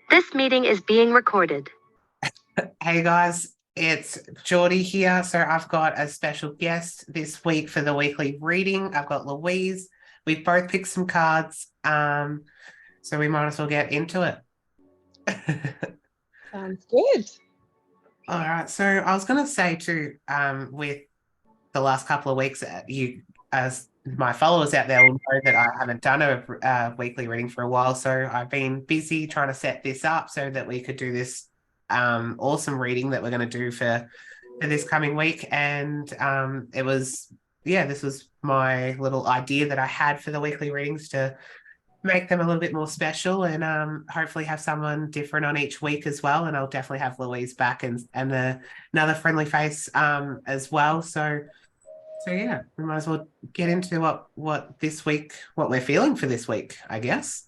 This meeting is being recorded. Hey guys, it's Geordie here. So I've got a special guest this week for the weekly reading. I've got Louise. We've both picked some cards, so we might as well get into it. Sounds good. All right. So I was going to say too, with the last couple of weeks, you, as my followers out there, will know that I haven't done a weekly reading for a while. So I've been busy trying to set this up so that we could do this awesome reading that we're going to do for this coming week. And this was my little idea that I had for the weekly readings to make them a little bit more special and hopefully have someone different on each week as well. And I'll definitely have Louise back and another friendly face as well. So yeah, we might as well get into what this week, what we're feeling for this week, I guess.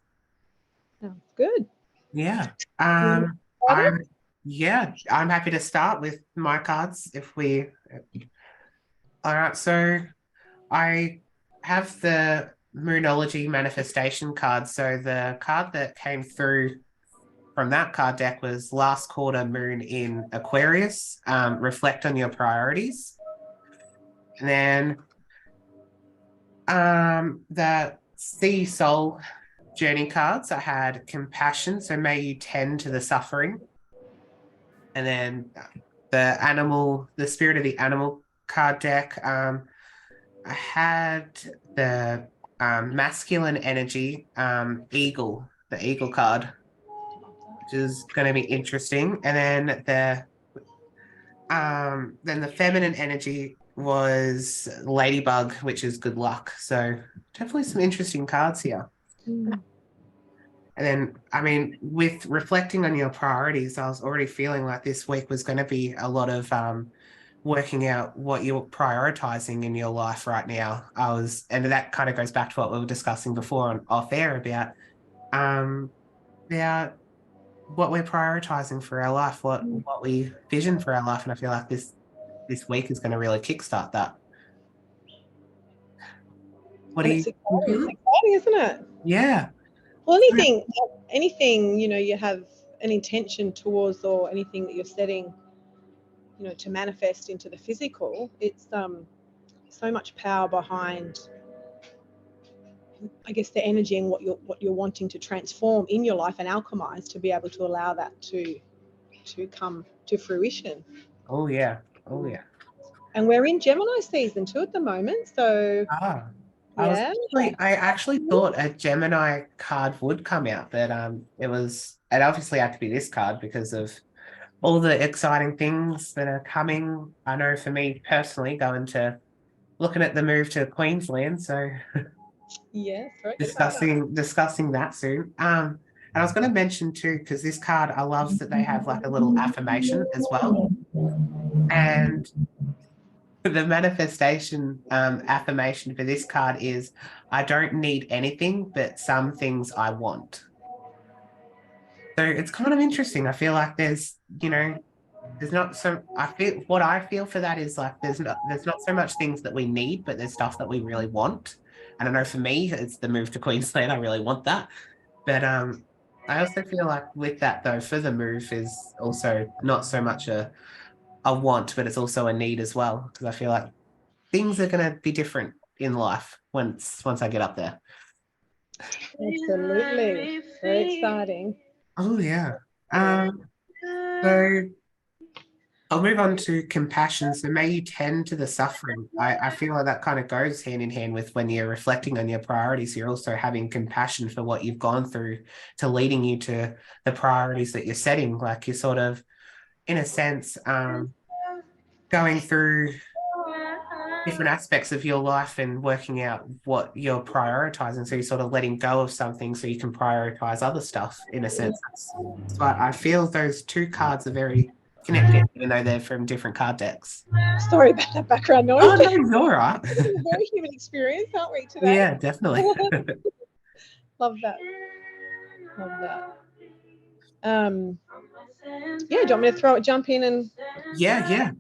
Sounds good. Yeah. Started? I'm happy to start with my cards if we. All right, so I have the Moonology manifestation card. So the card that came through from that card deck was last quarter moon in Aquarius. Reflect on your priorities. And then the Sea Soul journey cards, I had compassion. So may you tend to the suffering. And then the spirit of the animal card deck. I had the masculine energy eagle, the eagle card, which is going to be interesting. And then the feminine energy was ladybug, which is good luck. So definitely some interesting cards here. Mm. And then, I mean, with reflecting on your priorities, I was already feeling like this week was going to be a lot of working out what you're prioritizing in your life right now. And that kind of goes back to what we were discussing before on off air about what we're prioritizing for our life, what we vision for our life. And I feel like this week is going to really kickstart that. It's exciting, isn't it? Yeah. Well, anything you have an intention towards, or anything that you're setting, to manifest into the physical. It's so much power behind, I guess, the energy and what you're wanting to transform in your life and alchemize to be able to allow that to come to fruition. Oh yeah. And we're in Gemini season too at the moment, so I actually thought a Gemini card would come out, but it obviously had to be this card because of all the exciting things that are coming. I know for me personally, looking at the move to Queensland, so yeah, discussing that soon. And I was going to mention too, because this card, I love that they have like a little affirmation as well. And the manifestation affirmation for this card is, I don't need anything, but some things I want. So it's kind of interesting. I feel like there's not so, what I feel for that is like there's not so much things that we need, but there's stuff that we really want. And I know for me, it's the move to Queensland. I really want that. But I also feel like with that though, for the move is also not so much a want, but it's also a need as well. Because I feel like things are going to be different in life once I get up there. Absolutely. Very exciting. Oh yeah. So I'll move on to compassion. So may you tend to the suffering. I feel like that kind of goes hand in hand with when you're reflecting on your priorities, you're also having compassion for what you've gone through to leading you to the priorities that you're setting. Like you're sort of, in a sense, going through different aspects of your life and working out what you're prioritizing. So you're sort of letting go of something so you can prioritize other stuff, in a sense. So I feel those two cards are very connected, even though they're from different card decks. Sorry about that background noise. Oh, no, you're all right. It's a very human experience, aren't we, today? Yeah, definitely. Love that. Yeah, do you want me to jump in and... Yeah.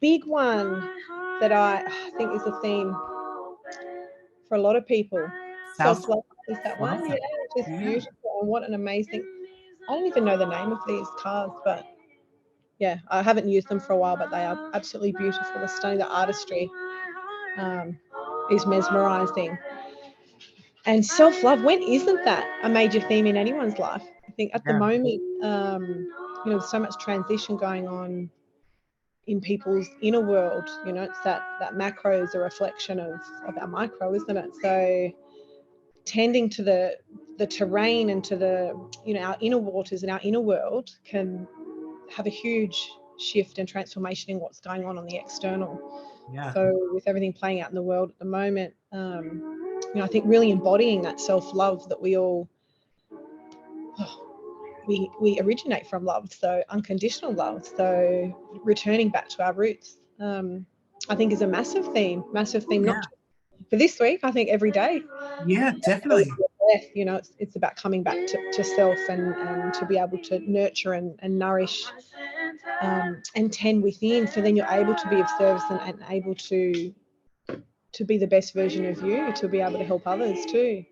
Big one that I think is a theme for a lot of people. Self-love is that one. Yeah, Just beautiful. And what an amazing, I don't even know the name of these cards, but yeah, I haven't used them for a while, but they are absolutely beautiful. The stunning, the artistry is mesmerizing. And self-love, when isn't that a major theme in anyone's life? I think at the moment, there's so much transition going on in people's inner world. It's that macro is a reflection of our micro, isn't it? So tending to the terrain and to the, our inner waters and our inner world can have a huge shift and transformation in what's going on the external. So with everything playing out in the world at the moment, I think really embodying that self-love that we all, we originate from love, so unconditional love. So returning back to our roots, I think is a massive theme, not just for this week, I think every day. Yeah, definitely. It's about coming back to self and to be able to nurture and nourish and tend within, so then you're able to be of service and able to be the best version of you, to be able to help others too.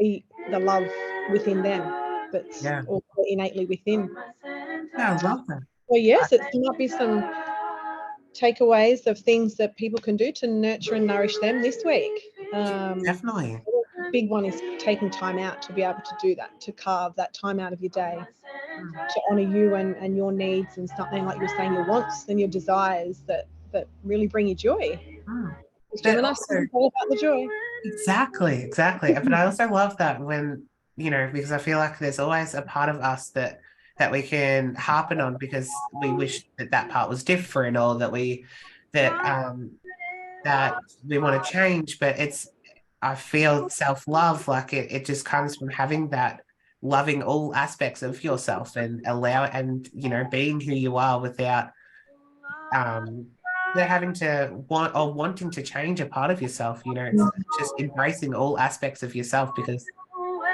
See the love within them that's also innately within. Yeah, I love that. So yes, it might be some takeaways of things that people can do to nurture and nourish them this week. Definitely. The big one is taking time out to be able to do that, to carve that time out of your day to honor you and your needs, and something like you're saying, your wants and your desires that really bring you joy. Gemini is all about the joy. Exactly. But I also love that when, because I feel like there's always a part of us that we can harpen on because we wish that part was different, or that we want to change. But I feel self-love, like it just comes from having that, loving all aspects of yourself and being who you are without having to wanting to change a part of yourself. It's just embracing all aspects of yourself because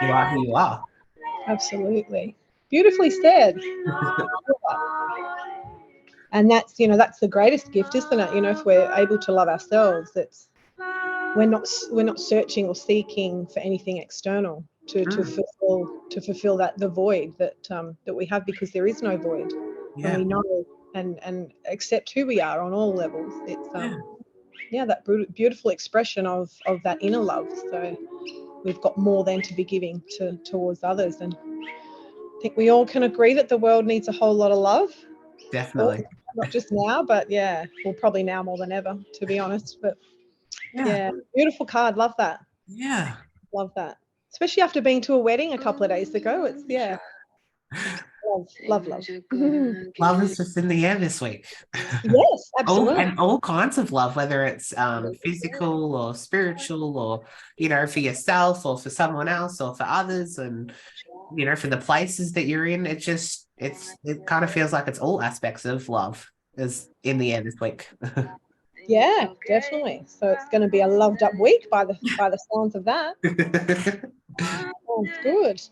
you are who you are. Absolutely. Beautifully said. And that's the greatest gift, isn't it? If we're able to love ourselves, we're not searching or seeking for anything external to fulfill the void that we have, because there is no void. And we know and accept who we are on all levels. It's that beautiful expression of that inner love. So we've got more than to be giving towards others, and I think we all can agree that the world needs a whole lot of love. Definitely. Not just now, but probably now more than ever, to be honest. But beautiful card. Love that. Yeah. Love that. Especially after being to a wedding a couple of days ago. It's love. Love is just in the air this week. Yes, absolutely. all kinds of love, whether it's physical or spiritual, or for yourself or for someone else or for others, and for the places that you're in. It kind of feels like it's all aspects of love is in the air this week. Yeah, definitely. So it's going to be a loved up week by the sounds of that. Sounds good.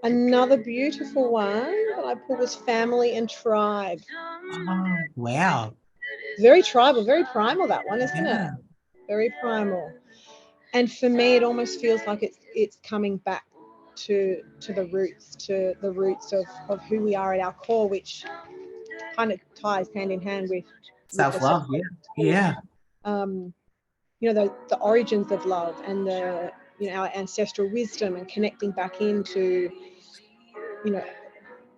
Another beautiful one that I pulled was family and tribe. Oh, wow. Very tribal, very primal, that one, isn't it? Very primal. And for me, it almost feels like it's coming back to the roots of who we are at our core, which kind of ties hand in hand with self-love. Yeah. The origins of love and the our ancestral wisdom, and connecting back into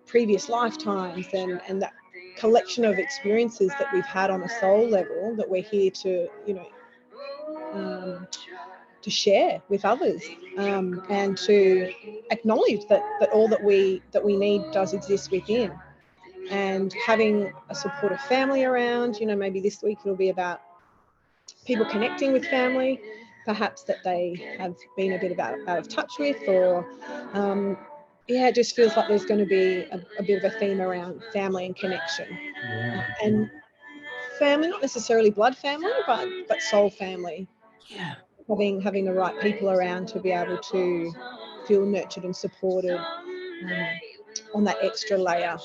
previous lifetimes and that collection of experiences that we've had on a soul level that we're here to to share with others, and to acknowledge that all that we need does exist within. And having a supportive family around, maybe this week it'll be about people connecting with family, perhaps that they have been a bit out of touch with, or it just feels like there's going to be a bit of a theme around family and connection. And family, not necessarily blood family, but soul family. Having the right people around to be able to feel nurtured and supported on that extra layer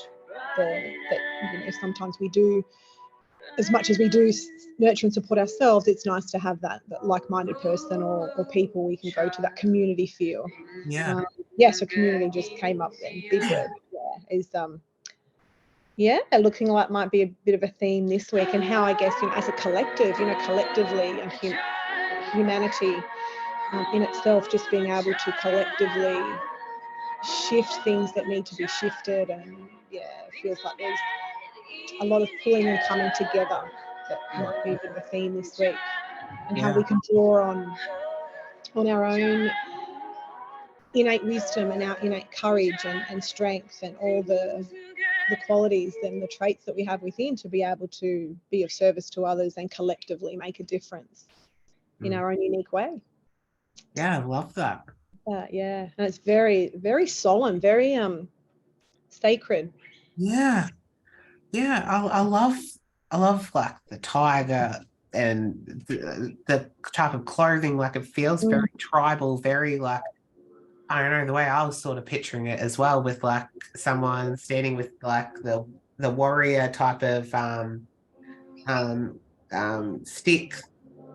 that sometimes we do as much as we do nurture and support ourselves, it's nice to have that like-minded person or people we can go to, that community feel. Yeah. So community just came up then. Big word. Looking like might be a bit of a theme this week, and how I guess, as a collective, collectively, and humanity in itself, just being able to collectively shift things that need to be shifted, and it feels like there's a lot of pulling and coming together that might be a bit of a theme this week, and how we can draw on our own innate wisdom and our innate courage and strength, and all the qualities and the traits that we have within, to be able to be of service to others and collectively make a difference in our own unique way. Yeah, I love that. And it's very, very solemn, very sacred. Yeah. I love like the tiger and the type of clothing. Like, it feels very tribal, very like, I don't know, the way I was sort of picturing it as well, with like someone standing with like the warrior type of stick,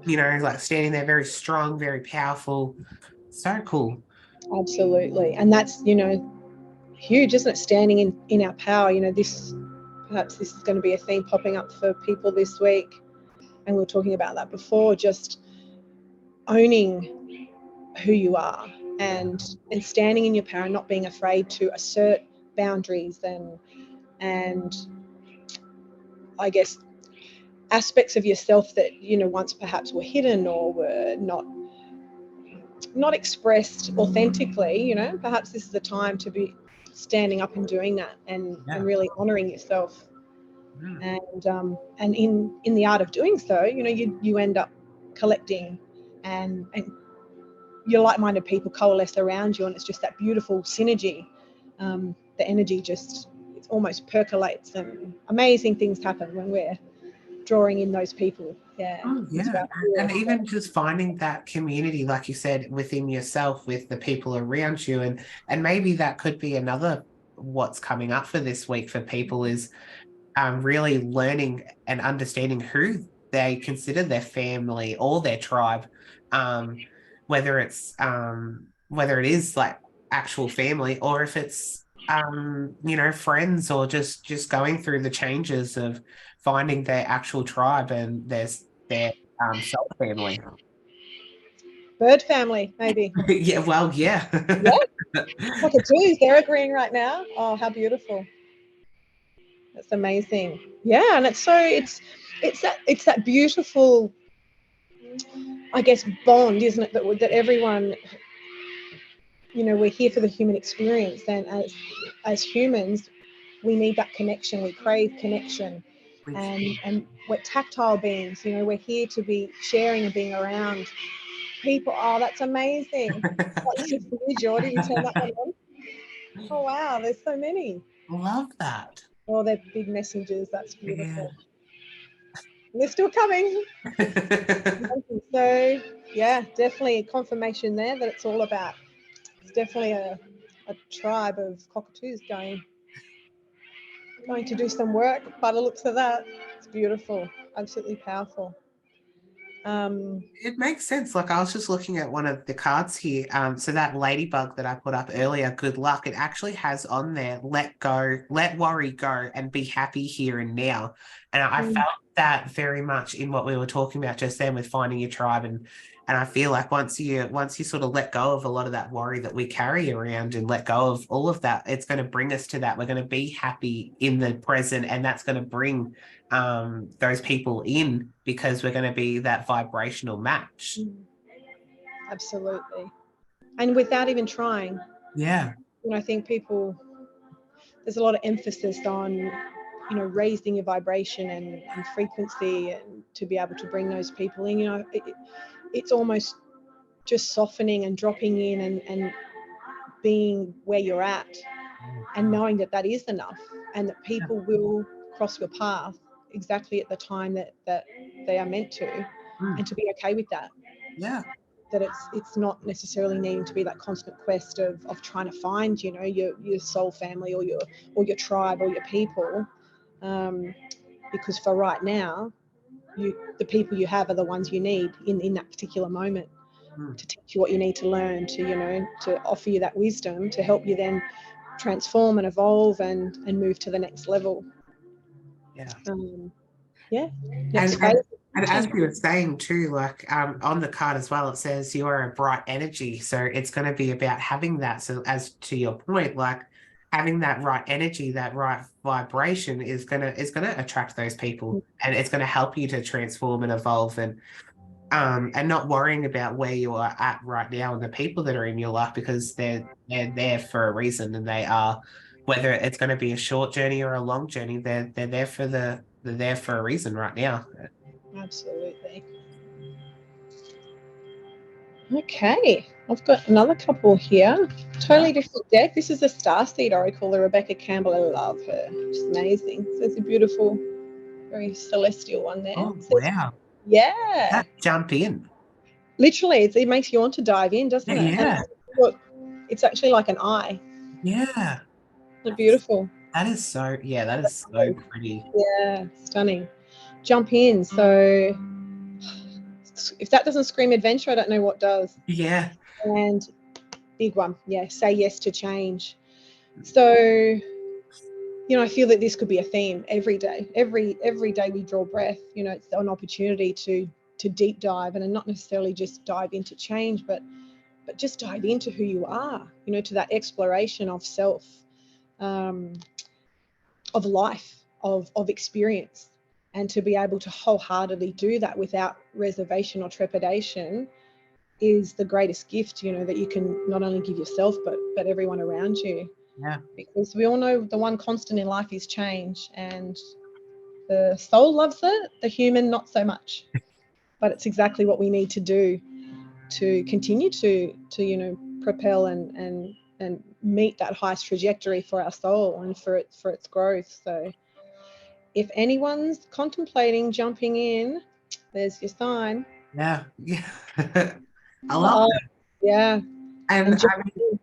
like standing there very strong, very powerful. So cool. Absolutely. And that's, huge, isn't it? Standing in our power. Perhaps this is going to be a theme popping up for people this week. And we were talking about that before, just owning who you are and standing in your power, and not being afraid to assert boundaries and I guess aspects of yourself that, once perhaps were hidden or were not expressed authentically. Perhaps this is a time to be standing up and doing that, and really honoring yourself. And in the art of doing so, you end up collecting, and your like-minded people coalesce around you, and it's just that beautiful synergy. The energy just, it almost percolates, and amazing things happen when we're drawing in those people. And even just finding that community, like you said, within yourself, with the people around you, and maybe that could be another what's coming up for this week for people, is really learning and understanding who they consider their family or their tribe, whether it is like actual family, or if it's friends, or just going through the changes of finding their actual tribe and their soul family. Bird family, maybe. Yeah, well, yeah. Cockatoos, they're agreeing right now. Oh, how beautiful. That's amazing. And it's that beautiful, I guess, bond, isn't it, that everyone, we're here for the human experience, and as humans, we need that connection. We crave connection, and we're tactile beings. We're here to be sharing and being around people. Oh, that's amazing. What's your for you, Geordie? You turn that one on? Oh, wow, there's so many. Love that. Oh, they're big messengers. That's beautiful. And they're still coming. So, definitely a confirmation there that it's all about. It's definitely a tribe of cockatoos going to do some work by the looks of that. It's beautiful. Absolutely powerful. It makes sense. Like, I was just looking at one of the cards here. So that ladybug that I put up earlier, good luck, it actually has on there, let go, let worry go, and be happy here and now. And I felt that very much in what we were talking about just then with finding your tribe. And I feel like once you sort of let go of a lot of that worry that we carry around, and let go of all of that, it's going to bring us to that. We're going to be happy in the present, and that's going to bring those people in, because we're going to be that vibrational match. Absolutely. And without even trying. I think there's a lot of emphasis on raising your vibration and frequency, and to be able to bring those people in. It's almost just softening and dropping in, and being where you're at, and knowing that is enough, and that people will cross your path exactly at the time that they are meant to, and to be okay with that. That it's not necessarily needing to be that constant quest of trying to find your soul family, or your tribe, or your people. because for right now, the people you have are the ones you need in that particular moment to teach you what you need to learn, to offer you that wisdom to help you then transform and evolve and move to the next level. Yeah. Next And, phase. and as you were saying too, like on the card as well, it says you are a bright energy. So it's going to be about having that. So as to your point, like having that right energy, that right vibration is gonna attract those people, and it's gonna help you to transform and evolve, and not worrying about where you are at right now and the people that are in your life, because they're there for a reason, and they are, whether it's going to be a short journey or a long journey, they're there for a reason right now. Absolutely. Okay, I've got another couple here. Totally different deck. This is a Starseed Oracle, the Rebecca Campbell. I love her. She's amazing. So it's a beautiful, very celestial one there. Oh, So wow. yeah. Jump in. Literally, it makes you want to dive in, doesn't it? Yeah. And look, it's actually like an eye. Yeah. It's beautiful. That is so pretty. Yeah, stunning. Jump in. So if that doesn't scream adventure, I don't know what does. Yeah. And big one. Yeah, say yes to change. So, I feel that this could be a theme every day. Every day we draw breath, it's an opportunity to deep dive, and not necessarily just dive into change, but just dive into who you are, to that exploration of self, of life, of experience. And to be able to wholeheartedly do that without reservation or trepidation is the greatest gift, that you can not only give yourself, but everyone around you. Yeah. Because we all know the one constant in life is change, and the soul loves it, the human not so much. But it's exactly what we need to do to continue to propel and meet that highest trajectory for our soul and for its growth. So if anyone's contemplating jumping in, there's your sign. Yeah. I love that. Yeah. And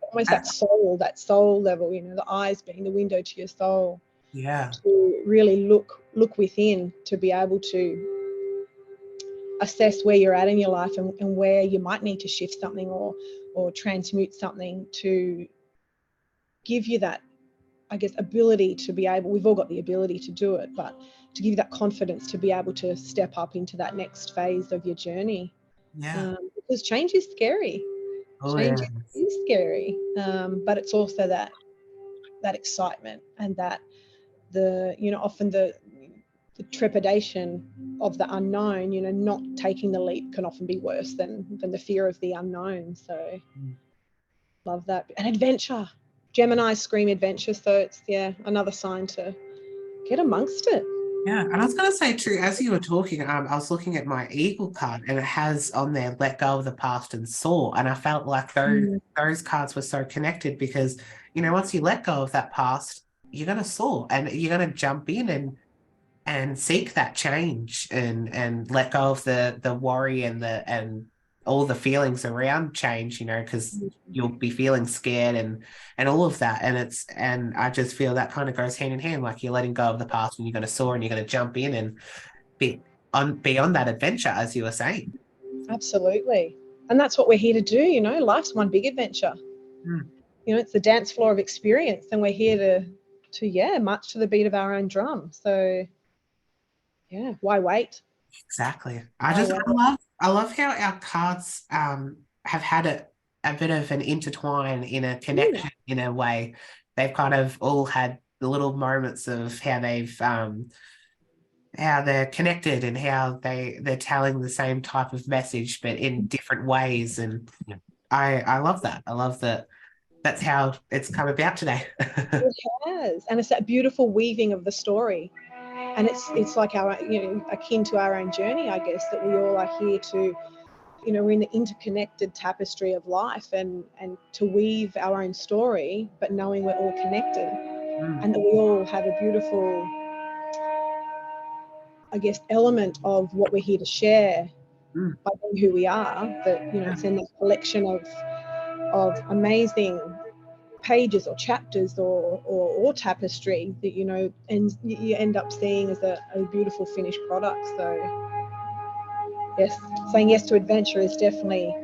almost I- that soul level, the eyes being the window to your soul. Yeah. To really look within, to be able to assess where you're at in your life and where you might need to shift something or transmute something, to give you that, I guess, ability to be able, we've all got the ability to do it, but to give you that confidence to be able to step up into that next phase of your journey. Yeah. Because change is scary. Change is scary, but it's also that excitement, and that often the trepidation of the unknown, not taking the leap can often be worse than the fear of the unknown. So love that. And adventure. Gemini scream adventure. So it's another sign to get amongst it. Yeah, and I was going to say too, as you were talking, I was looking at my Eagle card, and it has on there "Let go of the past and soar," and I felt like those cards were so connected, because once you let go of that past, you're going to soar, and you're going to jump in and seek that change, and let go of the worry and all the feelings around change, because you'll be feeling scared and all of that. And I just feel that kind of goes hand in hand. Like, you're letting go of the past, and you're going to soar, and you're going to jump in and be on that adventure, as you were saying. Absolutely. And that's what we're here to do. Life's one big adventure. It's the dance floor of experience, and we're here to march to the beat of our own drum. So why wait? Exactly. I love how our cards have had a bit of an intertwine, in a connection, in a way. They've kind of all had the little moments of how they're connected, and how they're telling the same type of message, but in different ways. And I love that. I love that. That's how it's come about today. It has, and it's that beautiful weaving of the story. And it's like our, akin to our own journey, I guess, that we all are here to, we're in the interconnected tapestry of life, and to weave our own story, but knowing we're all connected, and that we all have a beautiful, I guess, element of what we're here to share by being who we are. That it's in that collection of amazing, pages or chapters or tapestry that, you know, and you end up seeing as a beautiful finished product. So yes, saying yes to adventure is definitely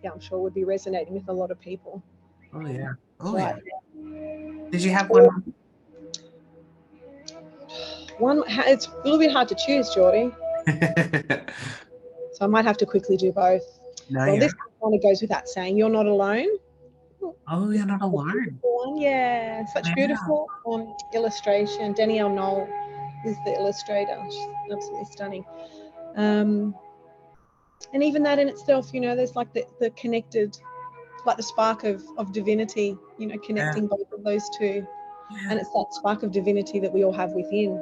yeah, I'm sure would be resonating with a lot of people. Oh yeah. Oh Right. yeah. Did you have one? It's a little bit hard to choose, Geordie. So I might have to quickly do both. No, Well, yeah. this kind of goes without saying. You're not alone. Oh, you're not alone. One, yeah, such Yeah. beautiful illustration. Danielle Knoll is the illustrator. She's absolutely stunning. And even that in itself, you know, there's like the connected, like the spark of divinity, you know, connecting both of those two. Yeah. And it's that spark of divinity that we all have within,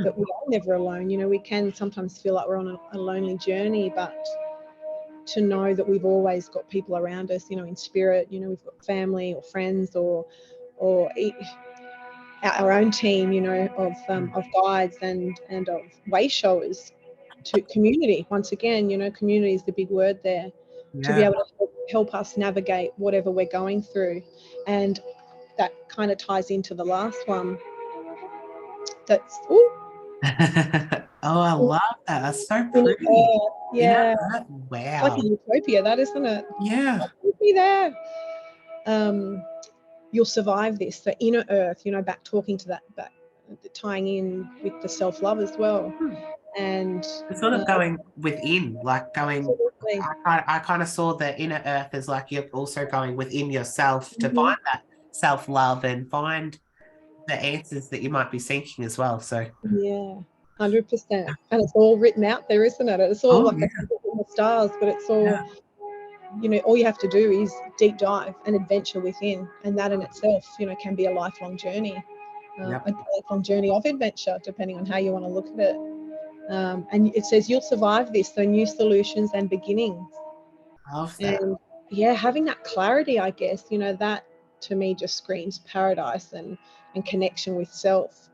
that we are never alone. You know, we can sometimes feel like we're on a lonely journey, but to know that we've always got people around us, you know, in spirit, you know, we've got family or friends or our own team, you know, of guides and of way showers, to community. Once again, you know, community is the big word there, to be able to help us navigate whatever we're going through. And that kind of ties into the last one. That's Oh, I love that. That's so pretty. yeah, Wow. like a utopia, that, isn't it? Yeah. Be there. You'll survive this. The inner earth, you know, back talking to that, back tying in with the self-love as well. And it's sort of going within, like going, absolutely. I kind of saw the inner earth as like you're also going within yourself to find that self-love and find the answers that you might be seeking as well. So Yeah, 100%. And it's all written out there, isn't it? It's all like in the stars, but it's all, you know, all you have to do is deep dive and adventure within. And that in itself, you know, can be a lifelong journey, a lifelong journey of adventure, depending on how you want to look at it. And it says you'll survive this, so new solutions and beginnings. Love that. And yeah, having that clarity, I guess, you know, that to me just screams paradise and connection with self.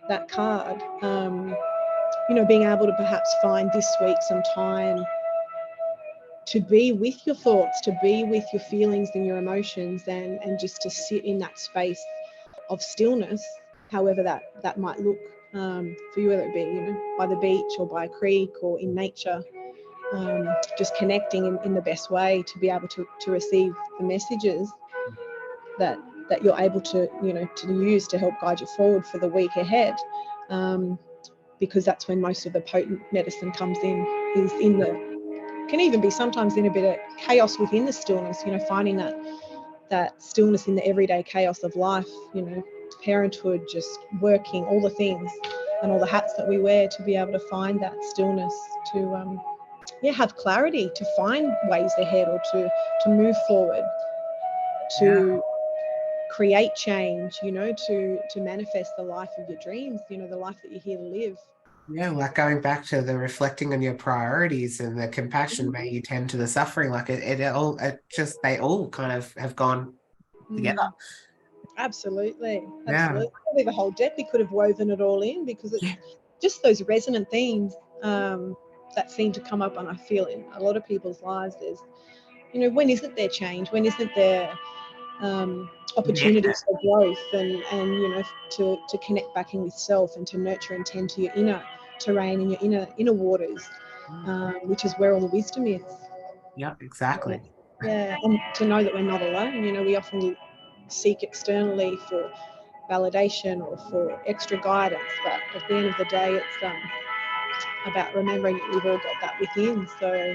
That card, you know, being able to perhaps find this week some time to be with your thoughts, to be with your feelings and your emotions, and just to sit in that space of stillness, however that might look for you, whether it be, you know, by the beach or by a creek or in nature. Just connecting in the best way to be able to receive the messages that you're able to, you know, to use to help guide you forward for the week ahead, because that's when most of the potent medicine comes in, is in the, can even be sometimes in a bit of chaos within the stillness, you know, finding that stillness in the everyday chaos of life, you know, parenthood, just working, all the things and all the hats that we wear, to be able to find that stillness, to have clarity, to find ways ahead, or to move forward, to create change, you know, to manifest the life of your dreams, you know, the life that you're here to live. Yeah, like going back to the reflecting on your priorities and the compassion may you tend to the suffering, like they all kind of have gone together. Absolutely. Yeah. Probably the whole deck, we could have woven it all in, because it's just those resonant themes that seem to come up, and I feel in a lot of people's lives. There's, you know, when isn't there change? When isn't there opportunities for growth and you know, to connect back in with self and to nurture and tend to your inner terrain and your inner waters, which is where all the wisdom is. Yeah, exactly. Yeah, and to know that we're not alone. You know, we often seek externally for validation or for extra guidance, but at the end of the day, it's about remembering that we've all got that within. So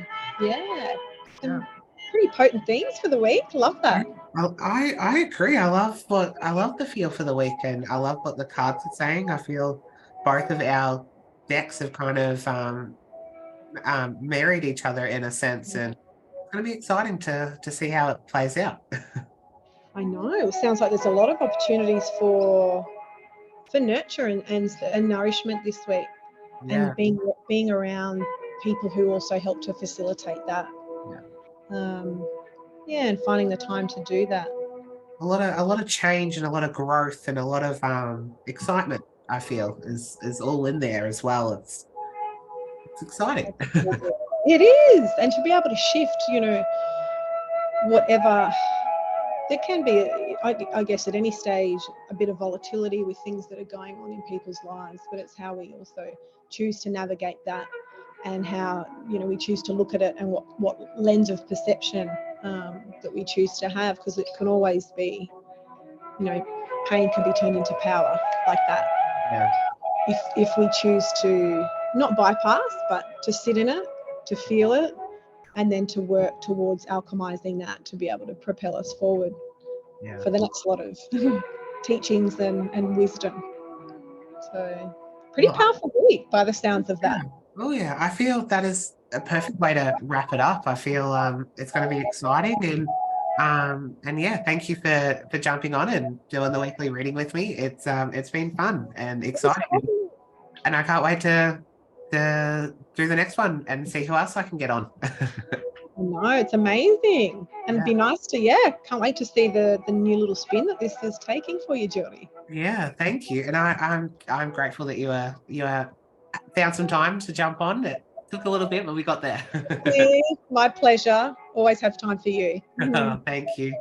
pretty potent themes for the week. Love that. Well, I agree. I love the feel for the weekend. I love what the cards are saying. I feel both of our decks have kind of married each other in a sense, and it's going to be exciting to see how it plays out. I know. It sounds like there's a lot of opportunities for nurture and nourishment this week, and being around people who also help to facilitate that. And finding the time to do that. A lot of change and a lot of growth and a lot of excitement, I feel, is all in there as well. It's exciting. It is, and to be able to shift, you know, whatever there can be, I guess, at any stage, a bit of volatility with things that are going on in people's lives, but it's how we also choose to navigate that, and how, you know, we choose to look at it, and what lens of perception that we choose to have, because it can always be, you know, pain can be turned into power like that. Yeah. If we choose to not bypass, but to sit in it, to feel it, and then to work towards alchemizing that to be able to propel us forward Yeah. for the next lot of teachings and wisdom. So pretty powerful week by the sounds of that. Oh yeah, I feel that is a perfect way to wrap it up. I feel it's going to be exciting, and yeah, thank you for jumping on and doing the weekly reading with me. It's been fun and exciting, and I can't wait to do the next one and see who else I can get on. No, it's amazing. And it'd be nice to, can't wait to see the new little spin that this is taking for you, Jody. Yeah, thank you, and I'm grateful that you found some time to jump on. It took a little bit, but we got there. My pleasure. Always have time for you. Oh, thank you.